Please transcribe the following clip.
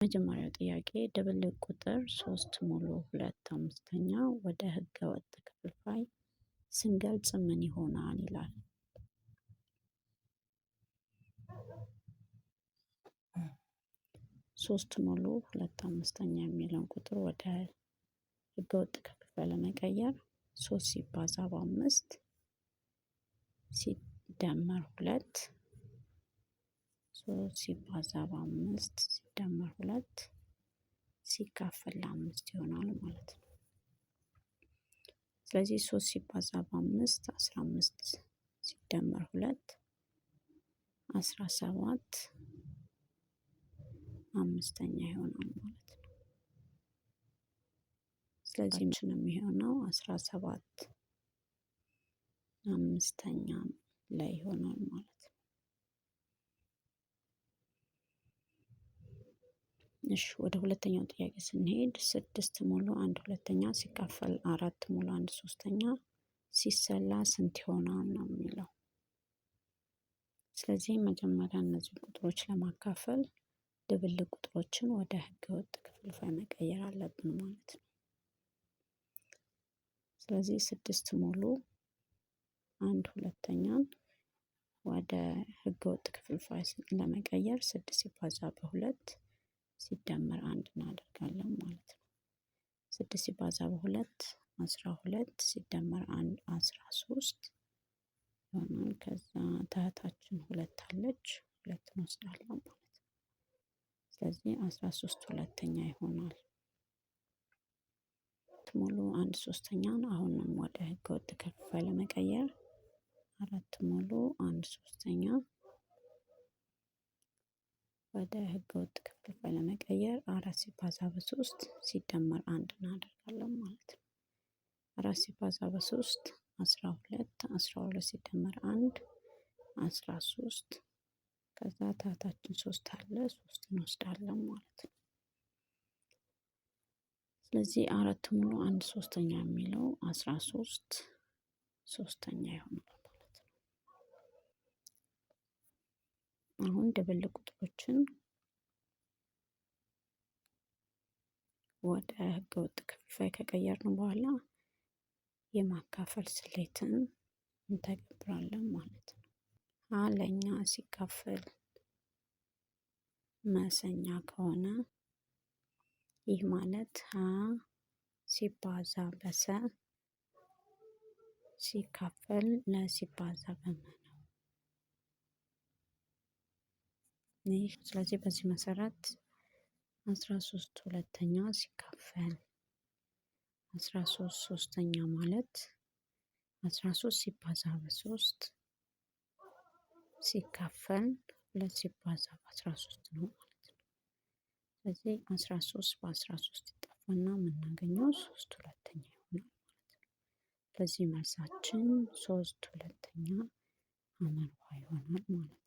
መጀመሪያው ጥያቄ ድብልቅ ቁጥር 3 ሙሉ 2 አምስተኛ ወደ ህገ ወጥ ክፍልፋይ ስንገልጽ ምን ይሆናል ይላል። ሶስት ሙሉ 2 አምስተኛ የሚለውን ቁጥር ወደ ህገ ወጥ ክፍልፋይ ለመቀየር 3 ሲባዛ በ5 ሲደመር 2 3 ሲባዛ በ5 ሲደመር 2 ሲካፈል ለ5 ይሆናል ማለት ነው። ስለዚህ 3 ሲባዛ በ5 15 ሲደመር 2 17 አምስተኛ ይሆናል ማለት ነው። ስለዚህ ምንድነው የሚሆነው? 17 አምስተኛ ላይ ይሆናል ማለት ነው። እሺ ወደ ሁለተኛው ጥያቄ ስንሄድ 6 ሙሉ 1 ሁለተኛ ሲካፈል 4 ሙሉ 1 ሶስተኛ ሲሰላ ስንት ይሆናል ነው የሚለው። ስለዚህ መጀመሪያ እነዚህ ቁጥሮች ለማካፈል ድብልቅ ቁጥሮችን ወደ ህገ ወጥ ክፍልፋይ መቀየር አለብን ማለት ነው። ስለዚህ 6 ሙሉ 1 ሁለተኛን ወደ ህገ ወጥ ክፍልፋይ ለመቀየር 6 ሲባዛ በ2 ሲደመር 1 እናደርጋለን ማለት ነው። 6 ሲባዛ በ2 12 ሲደመር 1 13 ይሆናል። ከዛ ታህታችን 2 አለች 2 እንወስዳለን ማለት ነው። ስለዚህ 13 ሁለተኛ ይሆናል። ሙሉ 1 ሶስተኛን አሁንም ወደ ህገ ወጥ ክፍልፋይ ለመቀየር 4 ሙሉ 1 ሶስተኛ ወደ ህገ ወጥ ክፍልፋይ ለመቀየር 4 ሲባዛ በ3 ሲደመር 1 እናደርጋለን ማለት ነው። 4 ሲባዛ በ3 12 12 ሲደመር 1 13 ከዛ ታህታችን 3 አለ 3 እንወስዳለን ማለት ነው። ስለዚህ 4 ሙሉ 1 ሶስተኛ የሚለው 13 ሶስተኛ ይሆናል ማለት ነው። አሁን ድብልቅ ቁጥሮችን ወደ ህገ ወጥ ክፍልፋይ ከቀየርን በኋላ የማካፈል ስሌትን እንተገብራለን ማለት ነው። ሀ ለኛ ሲካፈል መሰኛ ከሆነ ይህ ማለት ሀ ሲባዛ በሰ ሲካፈል ለ ሲባዛ በመ ነው። ስለዚህ በዚህ መሰረት 13 ሁለተኛ ሲካፈል 13 ሶስተኛ ማለት 13 ሲባዛ በ3 ሲካፈል 2 ሲባዛ በ13 ነው ማለት ነው። ስለዚህ 13 በ13 ይጠፋና የምናገኘው 3 ሁለተኛ ይሆናል ማለት ነው። ስለዚህ መልሳችን 3 ሁለተኛ ሐመርኋ ይሆናል ማለት ነው።